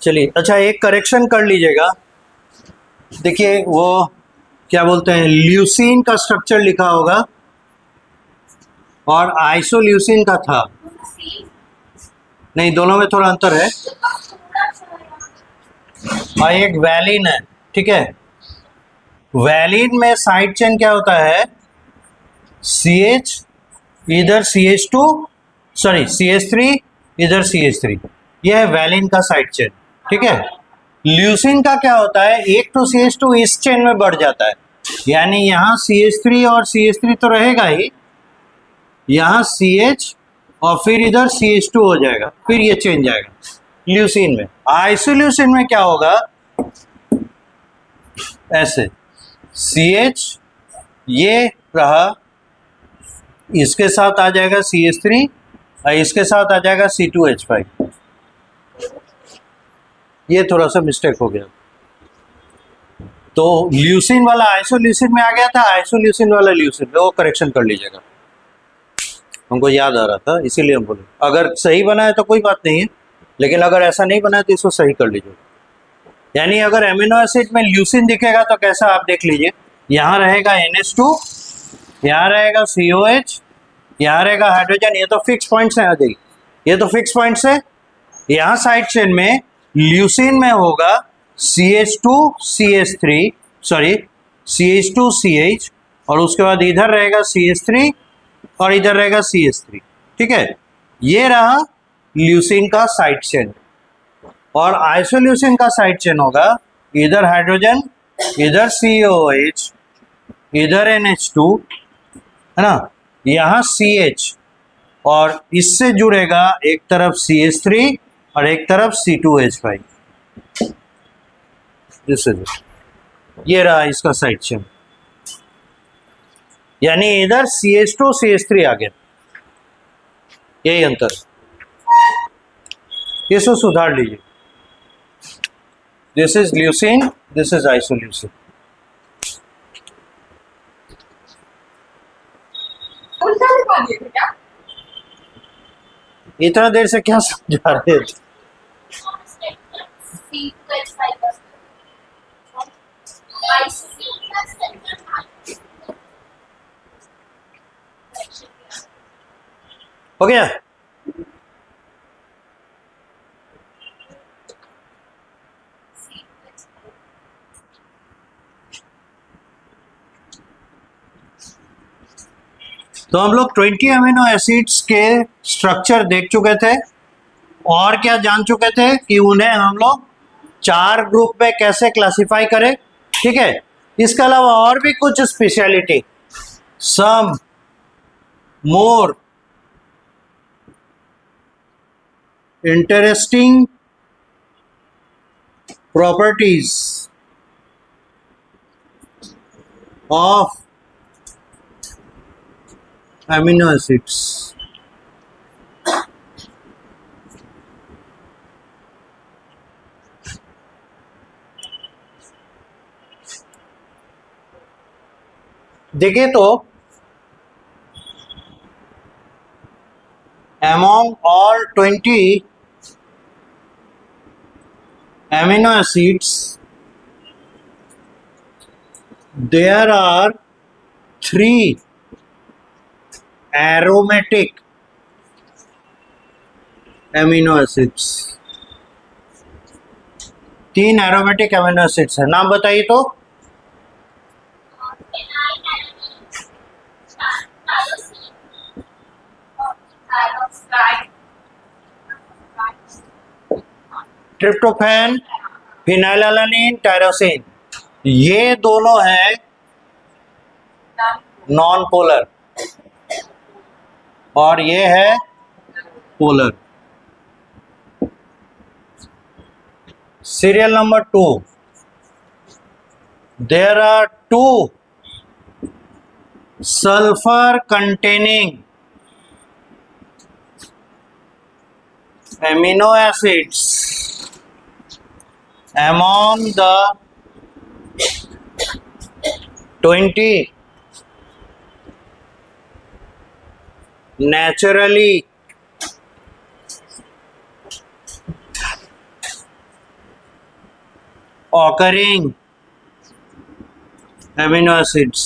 चलिए, अच्छा एक करेक्शन कर लीजिएगा। देखिए वो क्या बोलते हैं, ल्यूसीन का स्ट्रक्चर लिखा होगा और आइसोल्यूसिन का था। नहीं, दोनों में थोड़ा अंतर है। और एक वैलिन है, ठीक है। वैलिन में साइड चेन क्या होता है, CH इधर CH2, सॉरी CH3 इधर CH3, यह है वैलिन का साइड चेन, ठीक है। ल्यूसिन का क्या होता है, एक तो CH2 इस चेन में बढ़ जाता है, यानी यहाँ CH3 और CH3 तो रहेगा ही, यहाँ CH और फिर इधर CH2 हो जाएगा, फिर ये चेंज आएगा ल्यूसिन में। आइसोल्यूसिन में क्या होगा, ऐसे CH ये रहा, इसके साथ आ जाएगा CH3 और इसके साथ आ जाएगा C2H5। ये थोड़ा सा मिस्टेक हो गया, तो ल्यूसिन वाला आइसोल्यूसिन में आ गया था, आइसोल्यूसिन वाला ल्यूसिन में, वो करेक्शन कर लीजिएगा, हमको याद आ रहा था इसीलिए हम बोले। अगर सही बना है तो कोई बात नहीं है, लेकिन अगर ऐसा नहीं बना है तो इसको सही कर लीजिए। यानी अगर एमिनो एसिड में ल्यूसिन दिखेगा तो कैसा, आप देख लीजिए, यहाँ रहेगा NH2, यहाँ रहेगा COH, यहाँ रहेगा हाइड्रोजन, ये तो फिक्स पॉइंट्स हैं, आ जाइए, ये तो फिक्स पॉइंट्स है। यहाँ साइड चेन में ल्यूसिन में होगा CH2CH3, सॉरी CH2CH, और उसके बाद इधर रहेगा CH3 और इधर रहेगा CH3, ठीक है। ये रहा ल्यूसिन का साइड चेन। और आइसोल्यूसिन का साइड चेन होगा, इधर हाइड्रोजन, इधर COH, इधर NH2, है ना, यहाँ CH, और इससे जुड़ेगा एक तरफ CH3 और एक तरफ C2H5, इससे ये रहा इसका साइड चेन, यानी इधर CH2 CH3 आ गया, यही अंतर, इसको सुधार लीजिए। This is leucine, this is isoleucine. इतना देर से क्या समझा रहे थे? हो गया? तो हम लोग 20 अमीनो एसिड्स के स्ट्रक्चर देख चुके थे, और क्या जान चुके थे कि उन्हें हम लोग 4 ग्रुप में कैसे क्लासिफाई करें, ठीक है। इसके अलावा और भी कुछ speciality, some more interesting properties of amino acids. देखिए तो among all 20 amino acids there are 3 aromatic amino acids। 3 aromatic amino acids है, नाम बताइए तो। ट्रिप्टोफैन, फिनाइलएलानिन, टायरोसिन, ये दोनों हैं नॉन पोलर और ये है polar. Serial number 2, there are 2 sulphur containing amino acids among the 20 naturally occurring amino acids.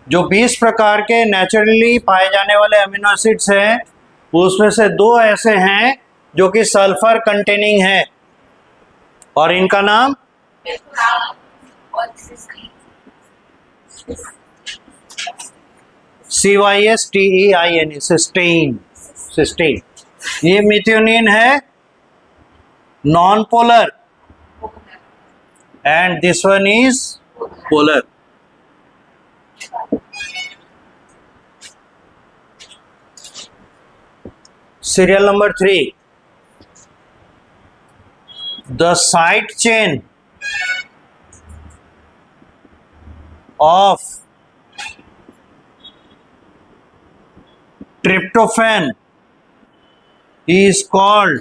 जो 20 प्रकार के नेचुरली पाए जाने वाले अमीनो एसिड्स हैं, उसमें से 2 ऐसे हैं जो कि सल्फर कंटेनिंग है, और इनका नाम CYSTEIN, सिस्टीन। सिस्टीन। ये मिथ्योनिन है non polar, and this one is polar. Serial number 3, the side chain of tryptophan is called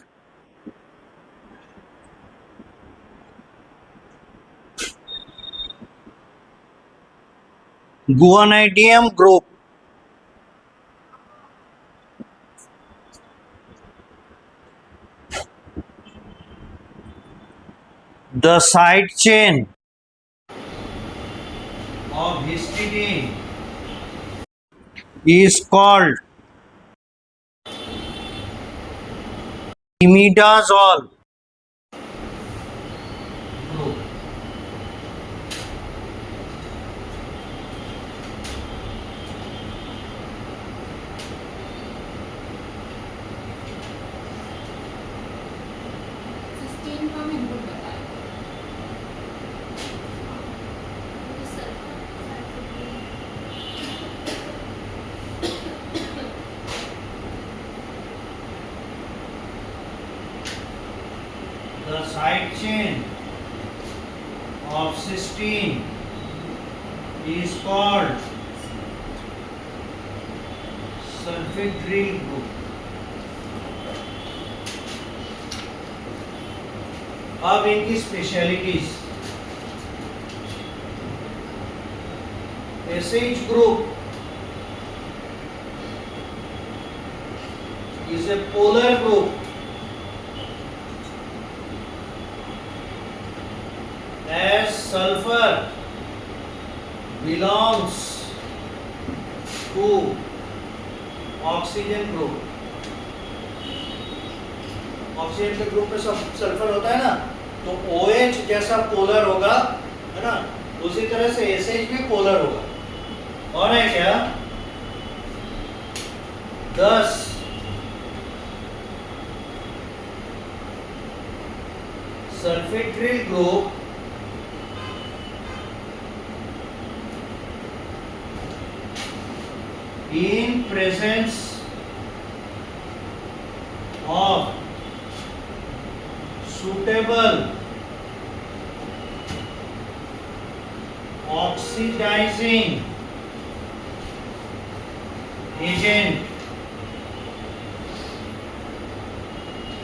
guanidinium group. The side chain of histidine is called imidazole group. Cysteine का मैं input बताया। The side chain of cysteine is called sulfhydryl group. अब इनकी specialities. SH group is a polar group as sulfur belongs to oxygen group. Oxygen के group में सब sulphur होता है ना, तो OH जैसा पोलर होगा, है ना, उसी तरह से SH भी पोलर होगा। और है क्या, 10 सल्फेट्रिल group in presence of suitable oxidizing agent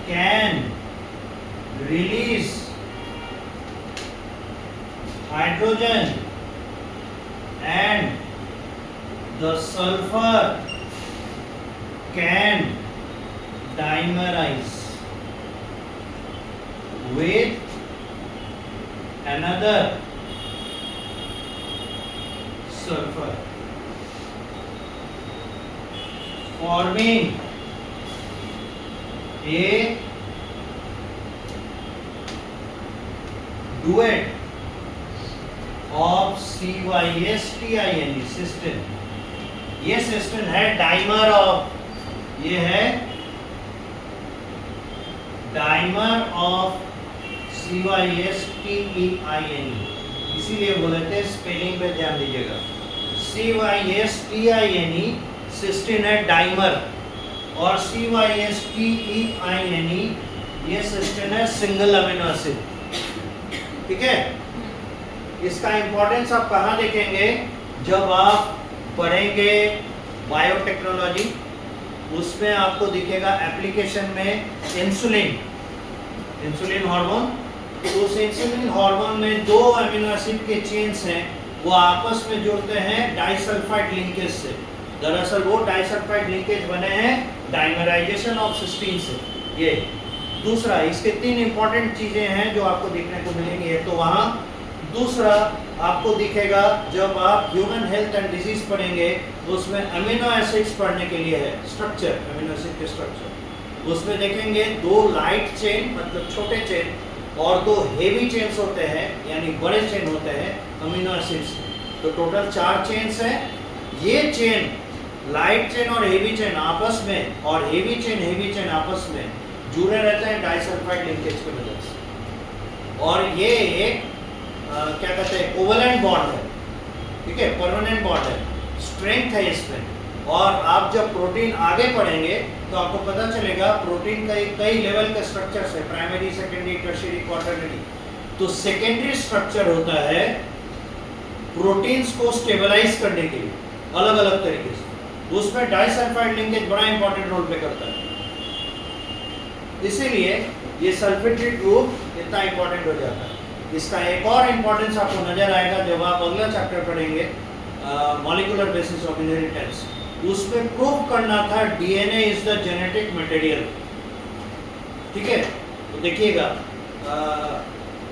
can release hydrogen and the sulfur can dimerize with another sulfur, forming a duet of CYSTINE, cysteine। ये सिस्टीन है डाइमर ऑफ, ये है डाइमर ऑफ CYSTINE, इसीलिए बोले थे, स्पेलिंग पे ध्यान दीजिएगा। CYSTINE सिस्टीन है डाइमर, और CYSTINE ये सिस्टीन है सिंगल अमीनो एसिड। ठीक है, इसका इंपॉर्टेंस आप कहाँ देखेंगे, जब आप पढ़ेंगे बायोटेक्नोलॉजी, उसमें आपको दिखेगा एप्लीकेशन में इंसुलिन हार्मोन। उस इंसुलिन हार्मोन में 2 अमीनो एसिड के चेन्स हैं, वो आपस में जुड़ते हैं डाइसल्फाइड लिंकेज से। दरअसल वो डाइसल्फाइड लिंकेज बने हैं डाइमराइजेशन ऑफ सिस्टीन से। ये दूसरा, इसके 3 इंपॉर्टेंट चीजें हैं जो आपको देखने को मिलेंगी। एक तो वहाँ, दूसरा आपको दिखेगा जब आप ह्यूमन हेल्थ एंड डिजीज पढ़ेंगे तो उसमें अमीनो एसिड्स पढ़ने के लिए है, स्ट्रक्चर, अमीनो एसिड के स्ट्रक्चर। उसमें देखेंगे 2 लाइट चेन मतलब छोटे चेन और 2 हेवी चेन्स होते हैं, यानी बड़े चेन होते हैं अमीनो एसिड्स। तो टोटल 4 चेन्स हैं। ये चेन, लाइट चेन और हेवी चेन आपस में, और हेवी चेन आपस में जुड़े रहते हैं डाइसल्फाइड लिंकेज की वजह से। और ये एक क्या कहते हैं, कोवेलेंट बॉन्ड है, ठीक है, परमानेंट बॉन्ड है, स्ट्रेंथ है इसमें। और आप जब प्रोटीन आगे पढ़ेंगे तो आपको पता चलेगा प्रोटीन का कई लेवल के स्ट्रक्चर्स है, प्राइमरी, सेकेंडरी, टर्शियरी, क्वाटरनरी। तो सेकेंडरी स्ट्रक्चर होता है प्रोटीन्स को स्टेबलाइज करने के लिए अलग अलग तरीके से, उसमें डाइसल्फाइड लिंकेज बड़ा इंपॉर्टेंट रोल प्ले करता है। इसीलिए ये सल्फेटेड ग्रुप इतना इंपॉर्टेंट हो जाता है। इसका एक और इंपॉर्टेंस आपको नजर आएगा जब आप अगला चैप्टर पढ़ेंगे, मॉलिक्यूलर बेसिस ऑफ इनहेरिटेंस। उसमें प्रूव करना था DNA is the genetic material, ठीक है। तो देखिएगा,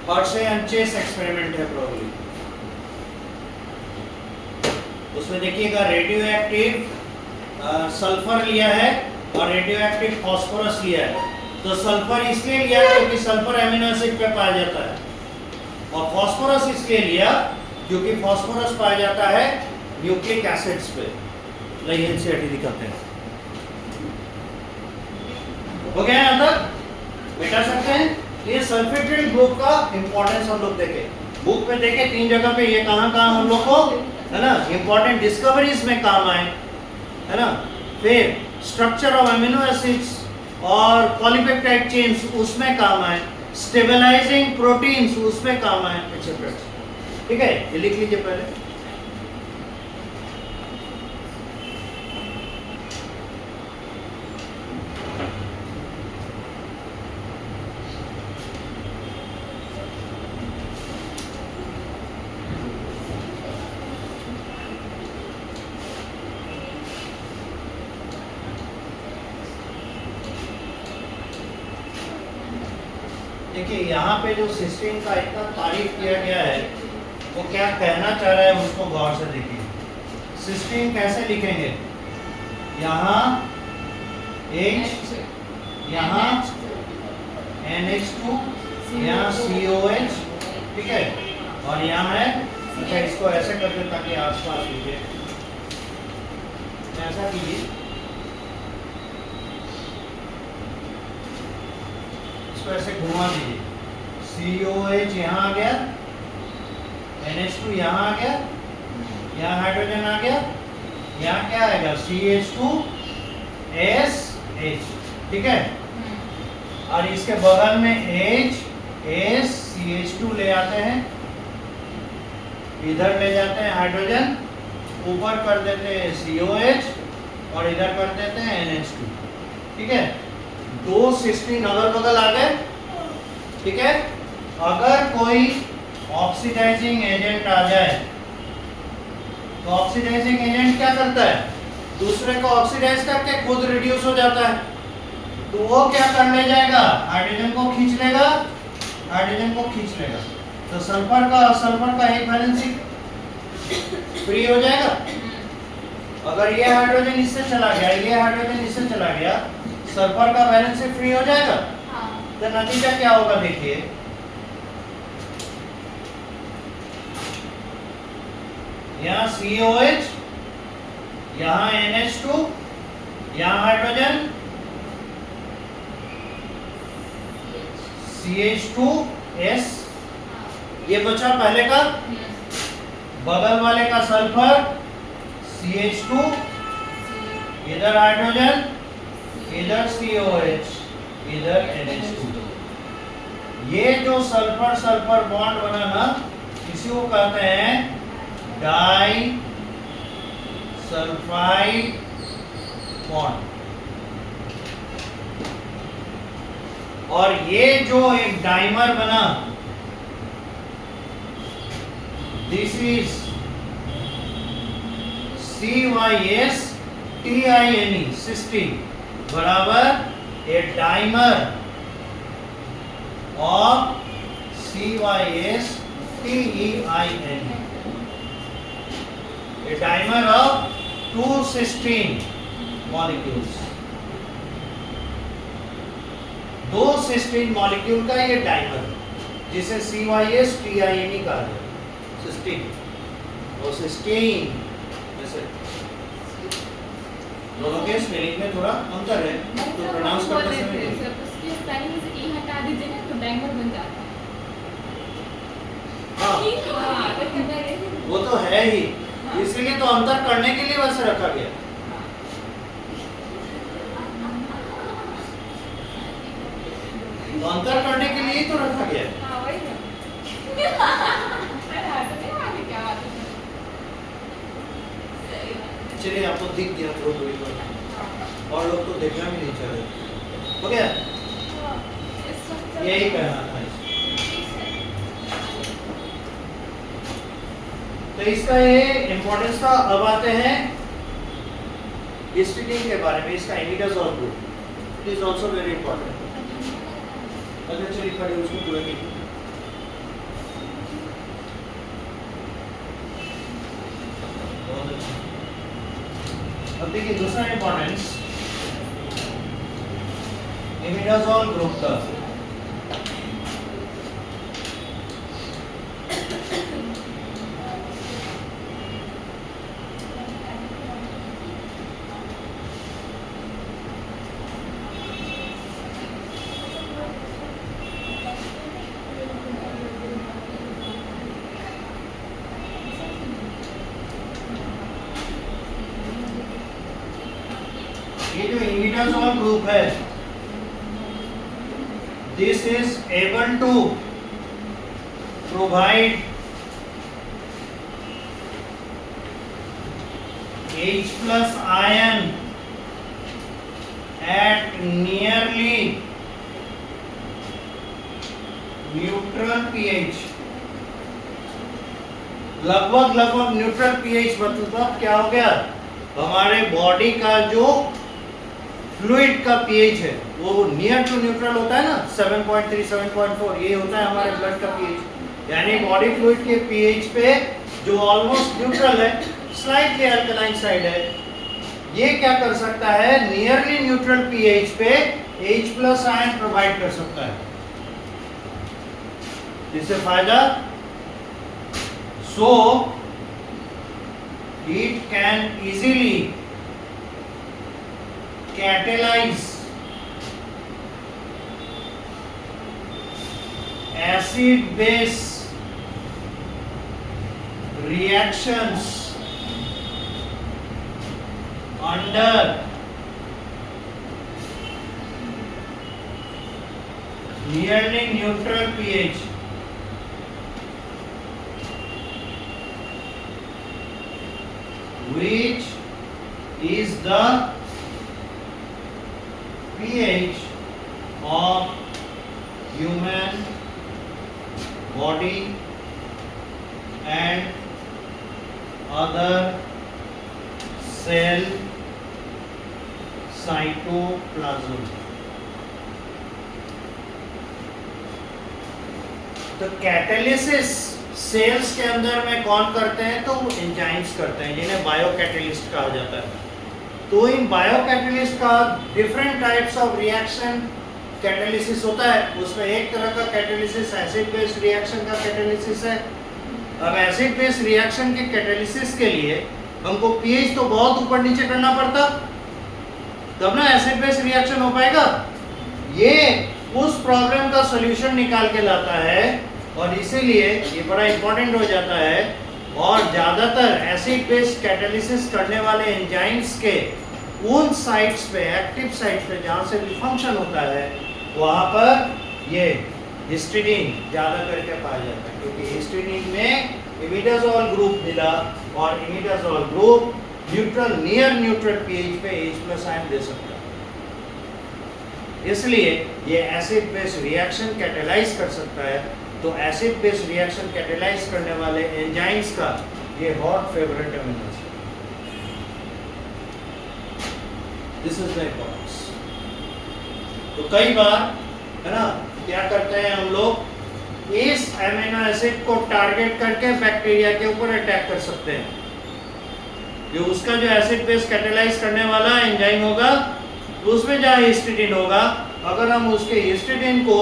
हर्शे एंड चेस एक्सपेरिमेंट है प्रोबब्ली, उसमें देखिएगा रेडियो एक्टिव सल्फर लिया है और रेडियो एक्टिव फास्फोरस लिया है। तो सल्फर इसलिए लिया क्योंकि सल्फर अमीनो एसिड पे पाया जाता है, और फास्फोरस इसलिए लिया क्योंकि फास्फोरस पाया जाता है न्यूक्लिक एसिड्स पे। लाइए एनसीईआरटी दिखाते हैं। हो गया यहाँ तक, मिटा सकते हैं। ये सल्फेटेड ग्रुप का इंपॉर्टेंस हम लोग देखे, बुक में देखे 3 जगह पे, ये कहाँ हम लोग को, है ना, इंपॉर्टेंट डिस्कवरीज में काम आए, है ना। फिर स्ट्रक्चर ऑफ अमीनो एसिड्स और पॉलीपेप्टाइड चेन्स उसमें काम आए, स्टेबलाइजिंग प्रोटीन्स उसमें काम आए, एक्सेट्रा। ठीक है, ये लिख लीजिए पहले। देखिए यहाँ पे जो सिस्टीन का इतना तारीफ किया गया है वो क्या कहना चाह रहा है उसको गौर से देखिए। सिस्टीन कैसे लिखेंगे, यहाँ H, यहाँ NH2, यहाँ COH, ठीक है, और यहाँ है, अच्छा इसको ऐसे कर दे ताकि आसपास लीजिए, ऐसा कीजिए, इसको ऐसे घुमा दीजिए। COH यहाँ आ गया, NH2 यहाँ आ गया, यहाँ हाइड्रोजन आ गया, यहाँ क्या आएगा CH2SH, ठीक है। और इसके बगल में H CH2 ले आते हैं, इधर ले जाते हैं हाइड्रोजन, ऊपर कर देते हैं COH और इधर कर देते हैं NH2, ठीक है। 2 सिस्टीन अगल बगल आ गए, ठीक है। अगर कोई ऑक्सीडाइजिंग एजेंट आ जाए तो ऑक्सीडाइजिंग एजेंट क्या करता है, दूसरे को ऑक्सीडाइज करके खुद रिड्यूस हो जाता है। तो वो क्या करने जाएगा, हाइड्रोजन को खींच लेगा, हाइड्रोजन को खींच लेगा, तो सल्फर का एक वैलेंसी फ्री हो जाएगा। अगर ये हाइड्रोजन इससे चला गया, ये हाइड्रोजन इससे चला गया, सल्फर का वैलेंसी फ्री हो जाएगा। तो नतीजा क्या होगा देखिए, यहाँ COH, यहाँ NH2, यहाँ हाइड्रोजन CH2S, ये बचा पहले का, बगल वाले का सल्फर CH2, इधर हाइड्रोजन, इधर COH, इधर NH2। ये जो सल्फर सल्फर बॉन्ड बना ना, इसी को कहते हैं डाई सल्फाइड बॉन्ड। और ये जो एक डाइमर बना, दिस इज CYSTINE, सिस्टीन, बराबर a dimer of CYSTEIN, a dimer of 2 cysteine molecules. 2 cysteine molecule का ये डाइमर जिसे CYSTINE कहा जाता है, सिस्टीन और सिस्टीन, जैसे दोनों के स्पेलिंग में थोड़ा अंतर है तो प्रोनाउंस करते समय उसके स्पेलिंग से ई हटा दीजिए ना तो डाइमर बन जाता है। हाँ तो कहता है वो तो है ही, इसीलिए तो अंतर करने के लिए वैसे रखा गया। तो अंतर करने के लिए ही तो रखा गया है। हाँ वही ना। अरे हाँ तो नहीं आगे क्या बात है। चलिए आपको दिख गया थोड़ी बार, और लोग तो देखना भी नहीं चाह रहे। हो गया, यही कहना था तो इसका ये इम्पोर्टेंस था। अब आते हैं हिस्टीडीन के बारे में, इसका imidazole group is also very important. अच्छा चलिए पढ़िए उसको पूरा कीजिए। बहुत अच्छा। अब देखिए दूसरा इंपॉर्टेंस इमिडाजोल ग्रुप का। ये जो इमिडाजोल ग्रुप है, this is able to provide H+ ion at nearly neutral pH। लगभग न्यूट्रल pH मतलब क्या हो गया, हमारे बॉडी का जो फ्लूइड का pH है वो नियर टू न्यूट्रल होता है ना, 7.3 7.4 ये होता है हमारे ब्लड का pH। यानी बॉडी फ्लूइड के pH पे जो ऑलमोस्ट न्यूट्रल है, स्लाइटली अल्कलाइन साइड है, ये क्या कर सकता है, नियरली न्यूट्रल pH पे H+ आयन प्रोवाइड कर सकता है। इससे फायदा, सो it can easily catalyze acid base reactions under nearly neutral pH, which is the pH of human body and other cell cytoplasm। तो कैटालिसिस सेल्स के अंदर में कौन करते हैं, तो वो एंजाइम्स करते हैं जिन्हें बायोकैटलिस्ट कहा जाता है। तो इन बायोकैटलिस्ट का different types of reaction catalysis होता है। उसमें एक तरह का कैटालिसिस एसिड बेस रिएक्शन का कैटालिसिस है। अब एसिड बेस रिएक्शन के कैटालिसिस के लिए हमको पीएच तो बहुत ऊपर नीचे करना पड़ता, तब ना एसिड बेस रिएक्शन हो पाएगा। ये उस प्रॉब्लम का सॉल्यूशन निकाल के लाता है और इसीलिए ये बड़ा इंपॉर्टेंट हो जाता है। और ज़्यादातर एसिड बेस कैटालिसिस करने वाले एंजाइम्स के उन साइट्स पे, एक्टिव साइट्स पे जहाँ से फंक्शन होता है, वहाँ पर ये हिस्टीडीन ज़्यादा करके पाया जाता है, क्योंकि हिस्टीडीन में इमिडाजोल ग्रुप मिला और imidazole group neutral, near neutral pH पे H+ आयन दे सकता है। इसलिए ये एसिड बेस रिएक्शन कैटेलाइज कर सकता है। तो एसिड बेस रिएक्शन कैटेलाइज करने वाले एंजाइम्स का ये hot favourite amino acid. This is the importance. तो कई बार है ना, क्या करते हैं हम लोग, इस अमीनो एसिड को टारगेट करके बैक्टीरिया के ऊपर अटैक कर सकते हैं। जो उसका जो एसिड बेस कैटेलाइज करने वाला एंजाइम होगा, उसमें जहाँ हिस्टिडीन होगा, अगर हम उसके हिस्टिडीन को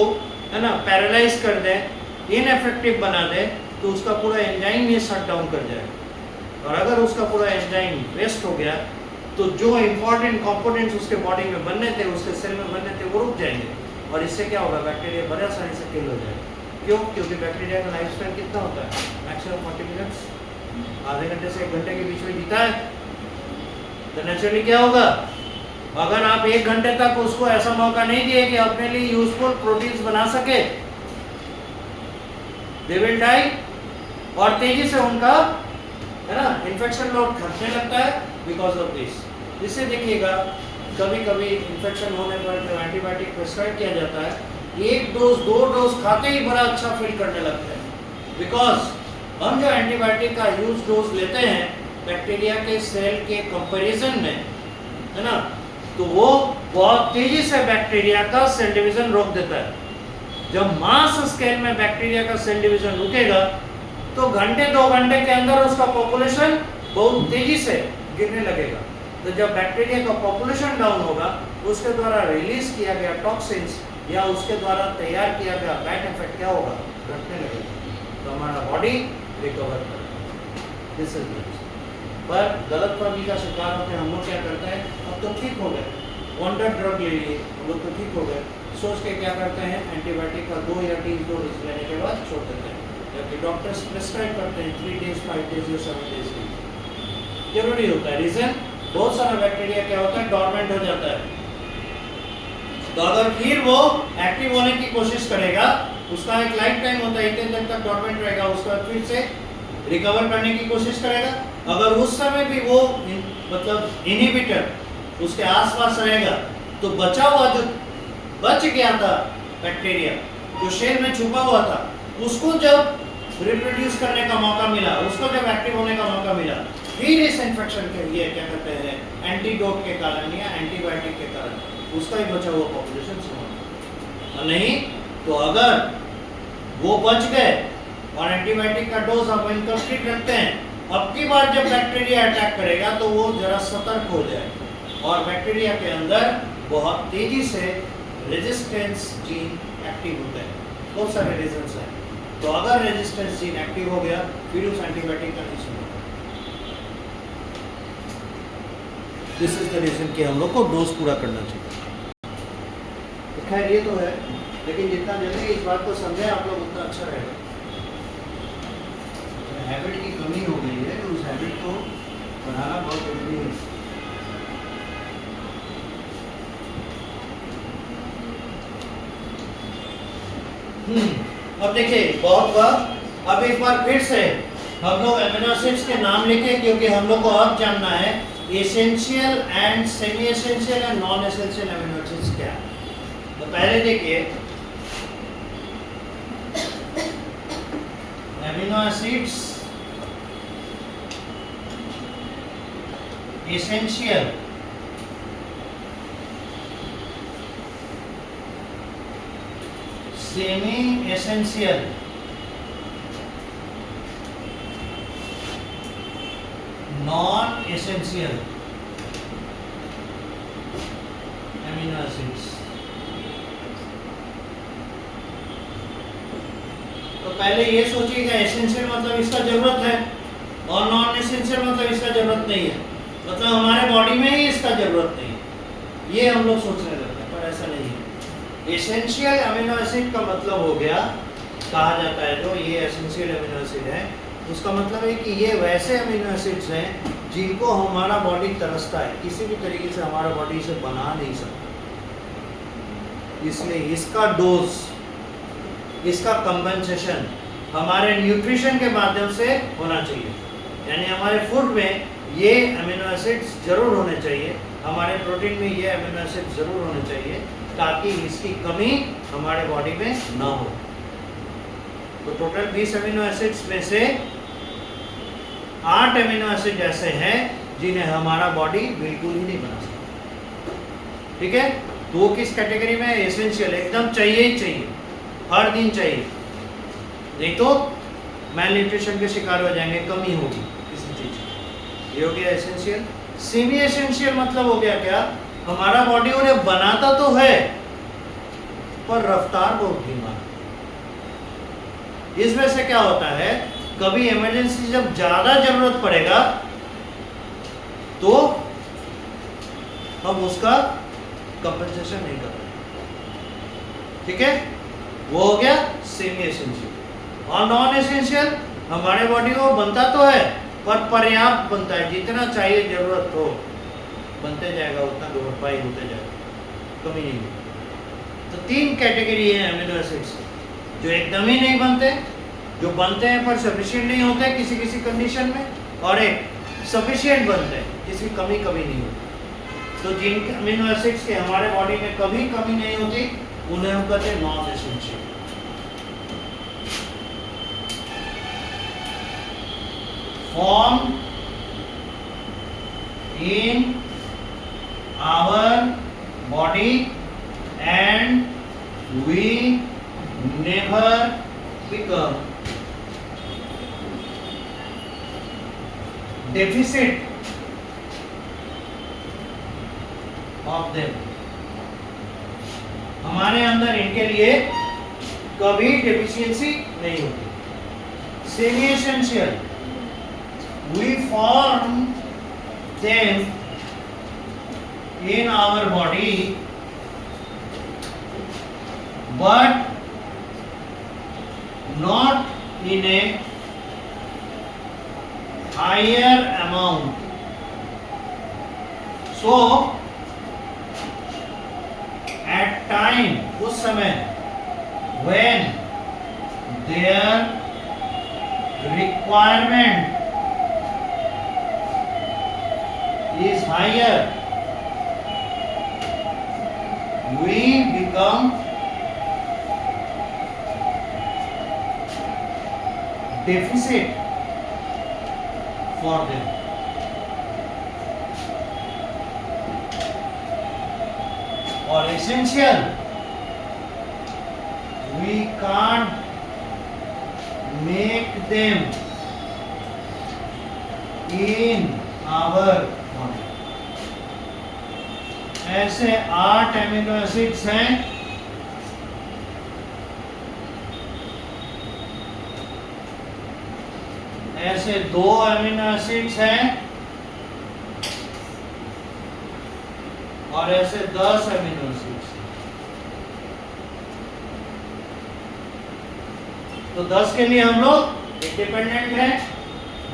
है ना पैरालाइज कर दें, इनएफेक्टिव बना दें, तो उसका पूरा एंजाइम ये शट डाउन कर जाएगा। और अगर उसका पूरा एंजाइम वेस्ट हो गया तो जो इंपॉर्टेंट कंपोनेंट्स उसके बॉडी में बनने थे, उसके सेल में बनने थे, वो रुक जाएंगे। और इससे क्या होगा, बैक्टीरिया बड़े आसानी से किल हो जाएगा। क्यों? क्योंकि बैक्टीरिया का लाइफ स्पैन कितना होता है, मैक्सिमम 40 मिनट्स, आधे घंटे से 1 घंटे के बीच में जीता है। तो नेचुरली क्या होगा, अगर आप 1 घंटे तक उसको ऐसा मौका नहीं दिए कि अपने लिए यूजफुल प्रोटीन्स बना सके, दे विल डाई। और तेजी से उनका है ना इन्फेक्शन लोड घटने लगता है बिकॉज ऑफ दिस। इससे देखिएगा कभी कभी इन्फेक्शन होने पर जो एंटीबायोटिक प्रिस्क्राइब किया जाता है, 1 डोज 2 डोज खाते ही बड़ा अच्छा फील करने लगता है। बिकॉज हम जो एंटीबायोटिक का यूज डोज लेते हैं बैक्टीरिया के सेल के कंपैरिजन में, है ना, तो वो बहुत तेजी से बैक्टीरिया का सेल डिवीजन रोक देता है। जब मास स्केल में बैक्टीरिया का सेल डिवीजन रुकेगा तो घंटे 2 घंटे के अंदर उसका पॉपुलेशन बहुत तेजी से गिरने लगेगा। तो जब बैक्टीरिया का पॉपुलेशन डाउन होगा, उसके द्वारा रिलीज किया गया टॉक्सिन्स या उसके द्वारा तैयार किया गया बैड इफेक्ट क्या होगा, घटने लगेगा। तो हमारा बॉडी रिकवर करेगा। This is it. पर गलतफहमी का शिकार होकर हम लोग क्या करते हैं, अब तो ठीक हो गए, वंडर ड्रग ले लिए, हम लोग तो ठीक हो गए, सोच के क्या करते हैं, एंटीबायोटिक का 2 या 3 डोज लेने के बाद छोड़ देते हैं। जबकि डॉक्टर्स प्रिस्क्राइब करते हैं 3 डेज 5 डेज या 7 डेज की। जरूरी होता है। रीजन, बहुत सारा बैक्टीरिया क्या होता है, डॉर्मेंट हो जाता है। तो अगर फिर वो एक्टिव होने की कोशिश करेगा, उसका एक लाइफ टाइम होता है, इतने दिन तक डॉर्मेंट रहेगा, उसका फिर से रिकवर करने की कोशिश करेगा। अगर उस समय भी वो मतलब इनहिबिटर उसके आसपास रहेगा, तो बचा हुआ जो बच गया था बैक्टीरिया, जो शेल में छुपा हुआ था, उसको जब रिप्रोड्यूस करने का मौका मिला, उसको जब एक्टिव होने का मौका मिला, फिर इस इन्फेक्शन के लिए क्या कहते हैं, एंटीडोट के कारण या एंटीबायोटिक के कारण उसका ही बचा हुआ पॉपुलेशन समाप्त। और नहीं तो अगर वो बच गए और एंटीबायोटिक का डोज हम इनकम्प्लीट रखते हैं, अब की बार जब बैक्टीरिया अटैक करेगा तो वो जरा सतर्क हो जाए। और बैक्टीरिया के अंदर बहुत तेजी से रेजिस्टेंस जीन एक्टिव होते हैं। बहुत सारे रीजंस हैं। तो अगर रेजिस्टेंस जीन एक्टिव हो गया, फिर उस एंटीबायोटिक का नहीं सुना। दिस इज द रीजन कि हम लोग को डोज पूरा करना चाहिए। तो खैर ये तो है, लेकिन जितना जल्दी इस बात को समझे आप लोग उतना अच्छा रहेगा। हैबिट की कमी हो गई है, उस हैबिट को बढ़ाना बहुत जरूरी है। अब देखिए बहुत हुआ। अब एक बार फिर से हम लोग अमीनो एसिड्स के नाम लिखें, क्योंकि हम लोग को अब जानना है essential and semi essential and non essential amino acids क्या है। तो पहले देखिए amino acids essential, semi essential, non essential amino acids. तो पहले ये सोचिएगा एसेंशियल मतलब इसका जरूरत है और नॉन एसेंशियल मतलब इसका जरूरत नहीं है, मतलब हमारे बॉडी में ही इसका जरूरत नहीं है। ये हम लोग सोचने लगते हैं, पर ऐसा नहीं है। एसेंशियल अमीनो एसिड का मतलब हो गया, कहा जाता है जो ये एसेंशियल अमीनो एसिड है, उसका मतलब है कि ये वैसे अमीनो एसिड्स हैं जिनको हमारा बॉडी तरसता है, किसी भी तरीके से हमारा बॉडी इसे बना नहीं सकता। इसलिए इसका डोज, इसका कंपनसेशन हमारे न्यूट्रिशन के माध्यम से होना चाहिए। यानी हमारे फूड में ये अमीनो एसिड्स जरूर होने चाहिए, हमारे प्रोटीन में ये अमीनो एसिड जरूर होने चाहिए, ताकि इसकी कमी हमारे बॉडी में ना हो। तो टोटल 20 अमीनो एसिड्स में से 8 अमीनो एसिड ऐसे हैं जिन्हें हमारा बॉडी बिल्कुल ही नहीं बना सकता। ठीक है, तो वो किस कैटेगरी में? एसेंशियल, एकदम चाहिए ही चाहिए। हर दिन चाहिए, नहीं तो मैल न्यूट्रिशन के शिकार हो जाएंगे, कमी होगी किसी चीज की। ये हो गया एसेंशियल। सेमी एसेंशियल मतलब हो गया क्या, हमारा बॉडी उन्हें बनाता तो है पर रफ्तार बहुत धीमा। इस वजह से क्या होता है, कभी इमरजेंसी जब ज्यादा जरूरत पड़ेगा तो हम उसका कंपनसेशन नहीं कर रहे। ठीक है, वो हो गया सेमी एसेंशियल। और नॉन एसेंशियल, हमारे बॉडी को बनता तो है पर पर्याप्त बनता है, जितना चाहिए जरूरत हो बनते जाएगा, उतना भरपाई होते जाएगा, कमी नहीं होगी। तो 3 कैटेगरी है अमीनो एसिड्स, जो एकदम ही नहीं बनते, जो बनते हैं पर सफिशिएंट नहीं होते किसी किसी कंडीशन में, और एक सफिशिएंट बनते हैं जिसकी कमी कभी नहीं होती। तो जिन अमीनो एसिड्स के हमारे बॉडी में कभी कमी नहीं होती उन्हें हम कहते हैं non essential. Form in our body and we never become deficit of them। हमारे अंदर इनके लिए कभी डेफिशिएंसी नहीं होती। Semi essential, we form them in our body but not in a higher amount। So at time, उस समय when their requirement is higher, we become deficit for them। और essential, we can't make them in our body। ऐसे 8 amino acids हैं ऐसे 2 amino acids हैं और ऐसे 10 amino acids. तो 10 के लिए हम लोग इंडिपेंडेंट हैं,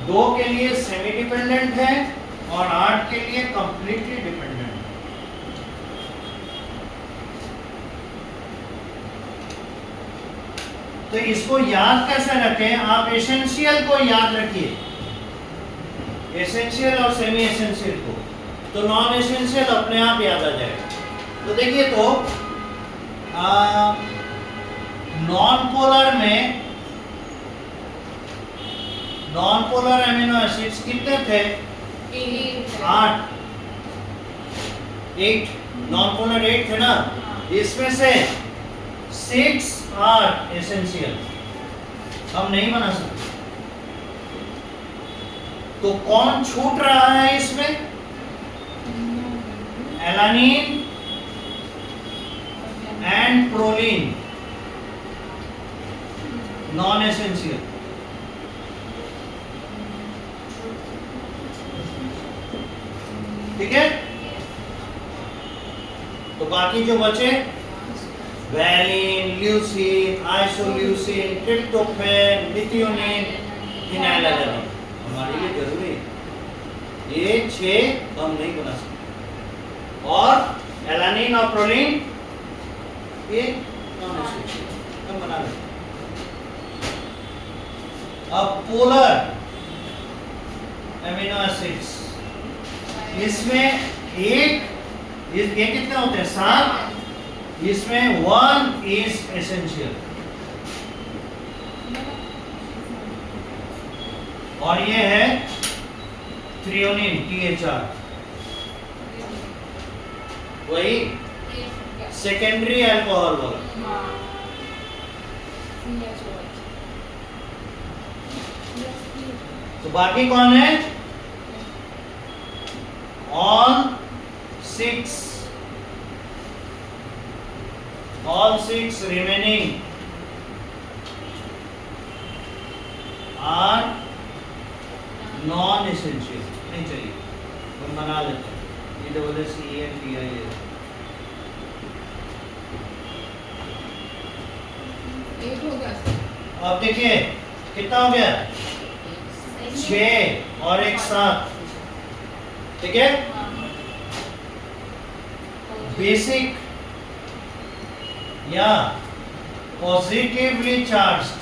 2 के लिए सेमी डिपेंडेंट हैं और 8 के लिए कंप्लीटली डिपेंडेंट। तो इसको याद कैसे रखें, आप एसेंशियल को याद रखिए, एसेंशियल और सेमी एसेंशियल को, तो नॉन एसेंशियल अपने आप याद आ जाएगा। तो देखिए, तो नॉन पोलर में नॉन पोलर अमीनो एसिड्स कितने थे? 8 नॉन पोलर 8 थे ना, इसमें से 6 आर एसेंशियल, हम नहीं बना सकते। तो कौन छूट रहा है इसमें? Alanine and proline, non essential. ठीक है, तो बाकी जो बचे valine, leucine, isoleucine, tryptophan, methionine, phenylalanine हमारे लिए जरूरी है। ये 6 हम नहीं बना सकते, और एलानिन और प्रोलीन ये नॉन एसेंशियल हम बना लेते। अब पोलर अमीनो एसिड्स, इसमें ये कितने होते हैं? 7, इसमें 1 इज एसेंशियल, और ये है थ्रियोनिन, THR, वही सेकेंडरी अल्कोहल वाला। CHOH. तो बाकी कौन है? all six remaining are non essential. नहीं चाहिए, हम बना लेते हैं ESSENTIA। एक हो गया। अब देखिए कितना हो गया, 6 और एक 7, ठीक है। बेसिक या पॉजिटिवली चार्ज्ड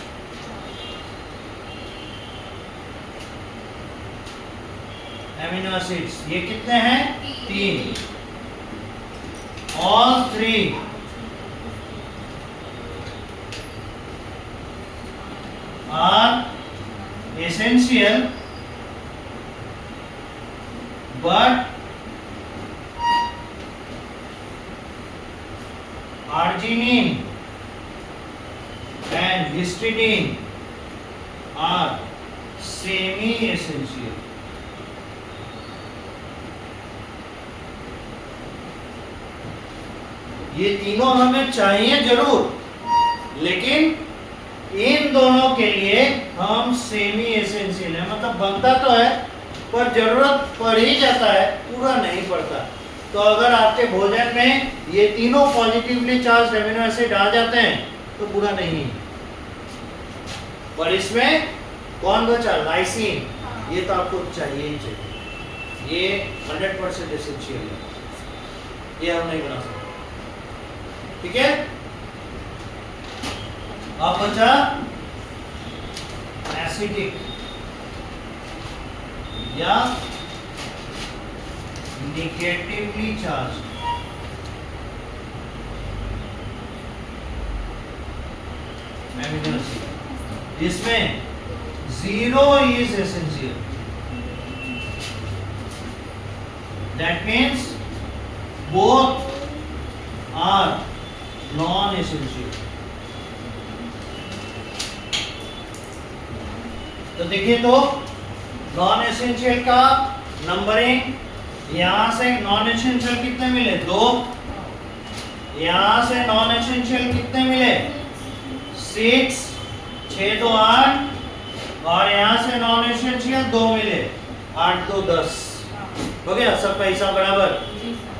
एमिनो एसिड्स ये कितने हैं? 3। All 3 are essential but arginine and histidine are semi-essential. ये तीनों हमें चाहिए जरूर, लेकिन इन दोनों के लिए हम सेमी एसेंशियल है, मतलब बनता तो है पर जरूरत पड़ ही जाता है, पूरा नहीं पड़ता। तो अगर आपके भोजन में ये तीनों पॉजिटिवली चार्ज एमिनो एसिड आ जाते हैं तो बुरा नहीं है। पर इसमें कौन बचा? लाइसिन। ये तो आपको चाहिए ही चाहिए, ये 100% एसेंशियल है, ये हम नहीं बना सकते, ठीक है। अब बचा एसिडिक या negatively charged amino acid, जिसमें 0 is essential, that means both are non-essential। तो देखिए, तो नॉन एसेंशियल का नंबरिंग, यहां से नॉन एसेंशियल कितने मिले? 2। यहां से नॉन एसेंशियल कितने मिले? 6, 6 2 8, और यहां से नॉन एसेंशियल 2 मिले, 8 2 10। हो गया सबका हिसाब बराबर।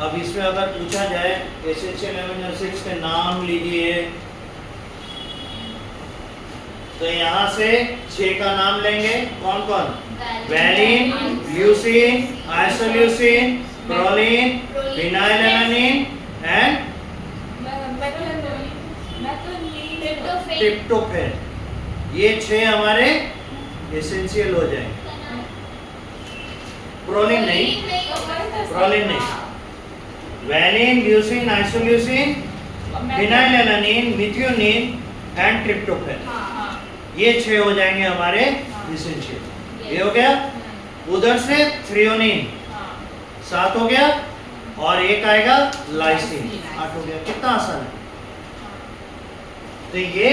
अब इसमें अगर पूछा जाए एसेंशियल एमिनो एसिड्स के नाम लीजिए, तो यहाँ से 6 का नाम लेंगे, कौन कौन? Valine, leucine, isoleucine, proline, phenylalanine and tryptophan. ये 6 हमारे एसेंशियल हो जाएंगे। प्रोलिन नहीं, valine, leucine, isoleucine, phenylalanine, methionine and tryptophan, ये 6 हो जाएंगे हमारे एसेंशियल। ये हो गया। उधर से थ्रियोनिन 7 हो गया, और एक आएगा लाइसिन 8 हो गया। कितना आसान है। तो ये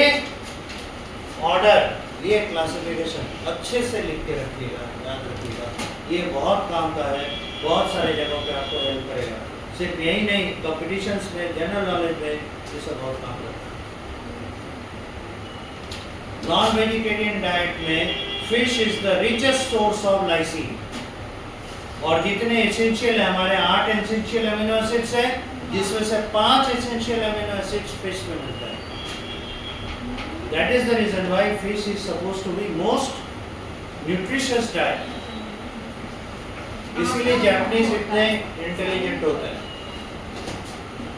ऑर्डर, ये क्लासिफिकेशन अच्छे से लिख के रखिएगा, याद रखिएगा, ये बहुत काम का है, बहुत सारे जगहों पे आपको हेल्प करेगा। सिर्फ यही नहीं, कॉम्पिटिशन्स में, जनरल नॉलेज में ये सब बहुत काम करता है। नॉन वेजिटेरियन डाइट में fish is the richest source of lysine, और जितने एसेंशियल है हमारे 8 एसेंशियल एमिनो एसिड्स है, जिसमें से 5 एसेंशियल एमिनो एसिड्स फिश में मिलता है। That is the reason why fish is supposed to be most nutritious diet. इसीलिए जापानीज इतने इंटेलिजेंट होता है,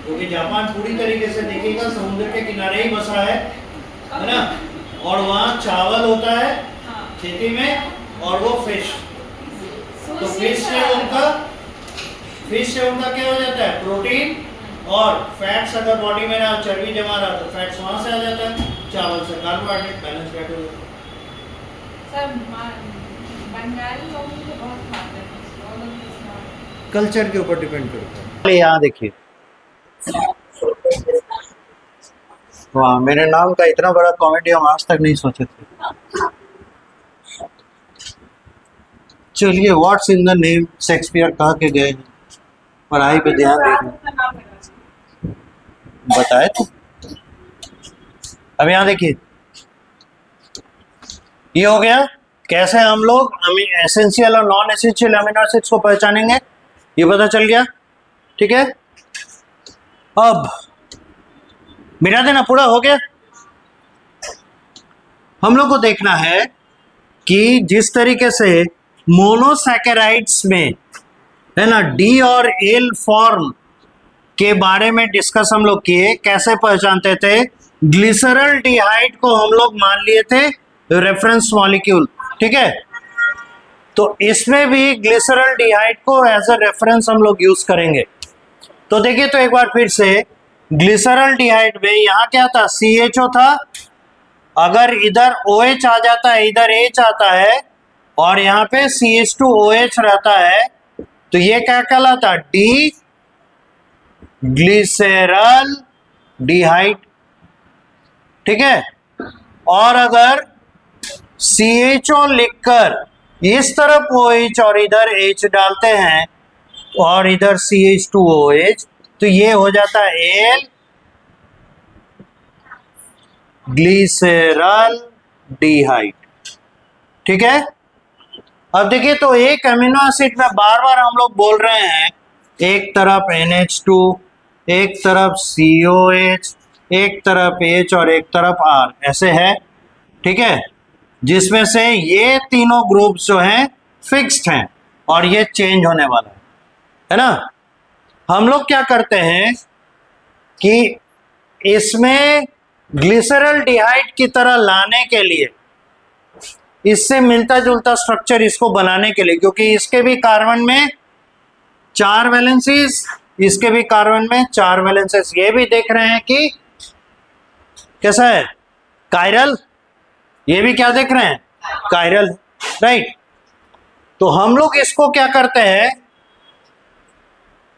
क्योंकि जापान पूरी तरीके से देखिएगा समुद्र के किनारे ही बसा है ना, और वहाँ चावल होता है खेती में, और वो फिश। तो फिश से उनका क्या हो जाता है? प्रोटीन और फैट्स। अगर बॉडी में ना चर्बी जमा रहा तो फैट्स वहाँ से आ जाता है, चावल से कार्बोहाइड्रेट बैलेंस डाइट हो जाता है। सर बंगाली लोग भी बहुत खाते हैं, कल्चर के ऊपर डिपेंड करता है। यहाँ देखिए, वाह, मेरे नाम का इतना बड़ा कॉमेडी हम आज तक नहीं सोचे थे। चलिए, what's in the name Shakespeare कह के गए हैं, पढ़ाई पे ध्यान दीजिए। बताए तो। अब यहाँ देखिए, ये हो गया कैसे हम लोग एसेंशियल और नॉन एसेंशियल अमीनो एसिड्स को पहचानेंगे, ये पता चल गया। ठीक है, अब मिटा देना, पूरा हो गया। हम लोग को देखना है कि जिस तरीके से मोनोसैकेराइड्स में है ना डी और एल फॉर्म के बारे में डिस्कस हम लोग किए, कैसे पहचानते थे। ग्लिसरॉल्डिहाइड को हम लोग मान लिए थे रेफरेंस मॉलिक्यूल। ठीक है, तो इसमें भी ग्लिसरॉल्डिहाइड को एज अ रेफरेंस हम लोग यूज करेंगे। तो देखिए, तो एक बार फिर से ग्लिसरॉल्डिहाइड में यहाँ क्या था, CHO था। अगर इधर OH आ जाता है, इधर H आता है और यहाँ पे CH2OH रहता है, तो ये क्या कहलाता, डी ग्लिसरॉल्डिहाइड। ठीक है, और अगर CHO लिखकर इस तरफ OH और इधर H डालते हैं और इधर CH2OH, तो ये हो जाता है एल ग्लिसरॉल्डिहाइड। ठीक है, अब देखिए, तो एक अमीनो एसिड में बार बार हम लोग बोल रहे हैं, एक तरफ NH2, एक तरफ COH, एक तरफ H और एक तरफ R, ऐसे है। ठीक है, जिसमें से ये तीनों ग्रुप्स जो हैं फिक्स्ड हैं और ये चेंज होने वाला है ना। हम लोग क्या करते हैं कि इसमें ग्लिसरॉल्डिहाइड की तरह लाने के लिए, इससे मिलता जुलता स्ट्रक्चर इसको बनाने के लिए, क्योंकि इसके भी कार्बन में 4 वैलेंसीज, इसके भी कार्बन में 4 वैलेंसीज, ये भी देख रहे हैं कि कैसा है, कायरल। ये भी क्या देख रहे हैं, कायरल, राइट। तो हम लोग इसको क्या करते हैं,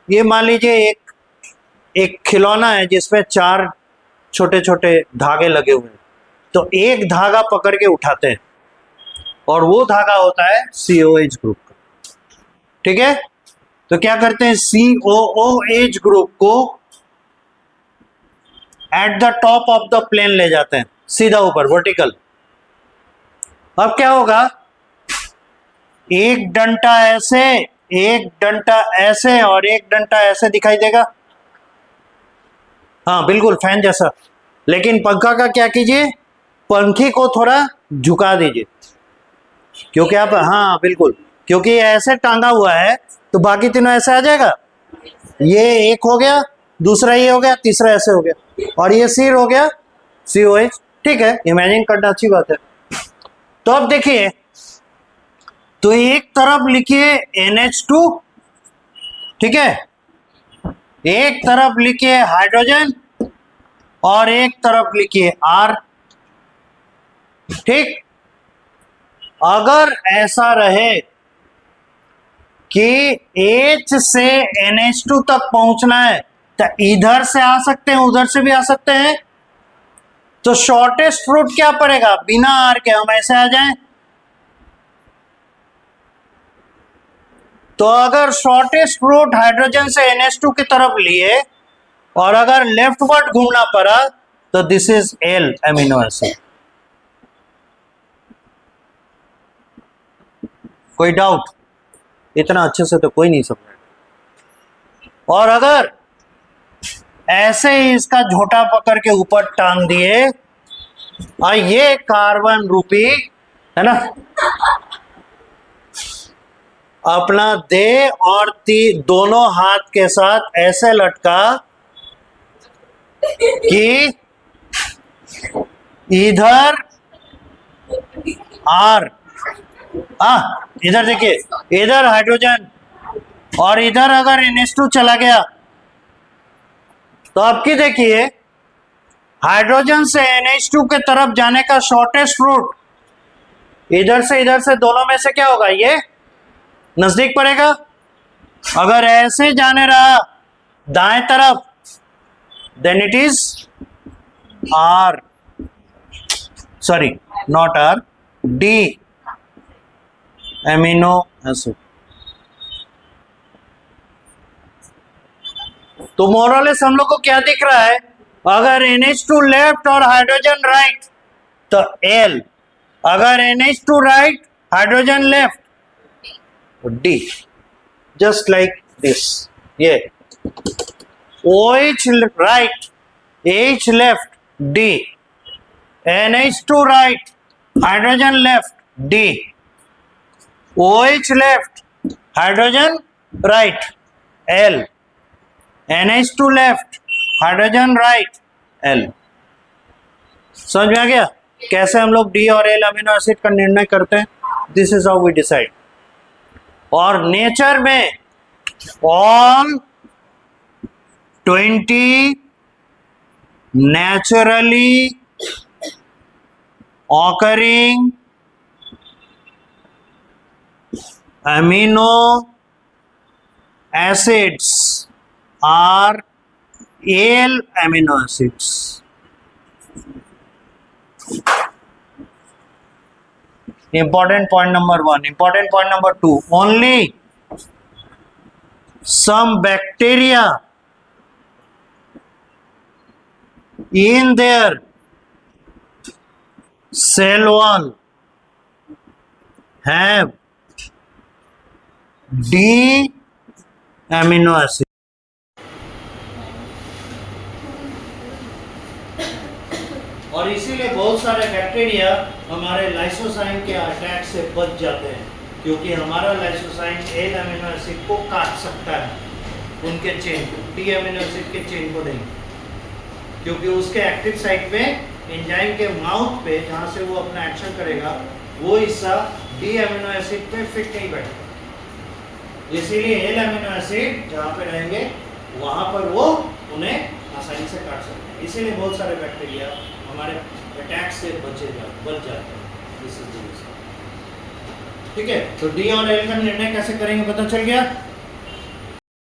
ये मान लीजिए एक खिलौना है जिसमें 4 छोटे छोटे धागे लगे हुए हैं, तो एक धागा पकड़ के उठाते हैं और वो धागा होता है COH ग्रुप का। ठीक है, तो क्या करते हैं, COOH ग्रुप को at the top of the plane ले जाते हैं, सीधा ऊपर, वर्टिकल। अब क्या होगा, एक डंटा ऐसे, एक डंटा ऐसे और एक डंटा ऐसे दिखाई देगा। हाँ बिल्कुल, फैन जैसा। लेकिन पंखा का क्या कीजिए, पंखी को थोड़ा झुका दीजिए, क्योंकि आप, हाँ बिल्कुल, क्योंकि ये ऐसे टांगा हुआ है तो बाकी तीनों ऐसे आ जाएगा। ये एक हो गया, दूसरा ये हो गया, तीसरा ऐसे हो गया, और ये सिर हो गया COH। ठीक है, इमेजिन करना अच्छी बात है। तो अब देखिए, तो एक तरफ लिखिए NH2, ठीक है, एक तरफ लिखिए हाइड्रोजन और एक तरफ लिखिए R। ठीक, अगर ऐसा रहे कि H से NH2 तक पहुंचना है तो इधर से आ सकते हैं, उधर से भी आ सकते हैं। तो शॉर्टेस्ट रूट क्या पड़ेगा, बिना R के हम ऐसे आ जाएं। तो अगर शॉर्टेस्ट रूट हाइड्रोजन से NH2 की तरफ लिए और अगर लेफ्ट वर्ड घूमना पड़ा तो this is L amino acid. कोई डाउट, इतना अच्छे से तो कोई नहीं समझा। और अगर ऐसे ही इसका झोटा पकड़ के ऊपर टांग दिए और ये कार्बन रूपी है ना अपना दे और दोनों हाथ के साथ ऐसे लटका कि इधर R, इधर देखिए, इधर हाइड्रोजन और इधर अगर NH2 चला गया तो आपकी देखिए, हाइड्रोजन से NH2 के तरफ जाने का शॉर्टेस्ट रूट इधर से दोनों में से क्या होगा, ये नजदीक पड़ेगा। अगर ऐसे जाने रहा दाएं तरफ, then it is R, sorry, not R, D amino acid. तो मोरलेस हम लोग को क्या दिख रहा है, अगर NH2 लेफ्ट और हाइड्रोजन राइट तो L, अगर NH2 राइट हाइड्रोजन लेफ्ट तो D, जस्ट लाइक दिस. ये OH right, H left, D, NH2 right hydrogen left, D, OH left hydrogen right, L, NH2 left hydrogen right, L. समझ में आ गया कैसे हम लोग D और L अमीनो एसिड का निर्णय करते हैं? This is how we decide. और नेचर में all 20 naturally occurring amino acids are Al amino acids. Important point number 1. Important point number 2. Only some bacteria in their cell wall have D amino acid. और इसीलिए बहुत सारे bacteria हमारे लाइसोसाइम के attack से बच जाते हैं, क्योंकि हमारा लाइसोसाइम एल अमीनो एसिड को काट सकता है, उनके चेन को, डी अमीनो एसिड के चेन को नहीं, क्योंकि उसके एक्टिव साइट पे एंजाइम के माउथ पे जहाँ से वो अपना एक्शन करेगा वो हिस्सा डी अमीनो एसिड पे फिट नहीं बैठेगा. इसीलिए एल अमीनो एसिड जहाँ पे रहेंगे वहाँ पर वो उन्हें आसानी से काट सकते हैं. इसीलिए बहुत सारे बैक्टीरिया हमारे अटैक से बच जाते हैं. This is the reason. ठीक है, तो डी और एल का निर्णय कैसे करेंगे पता चल गया.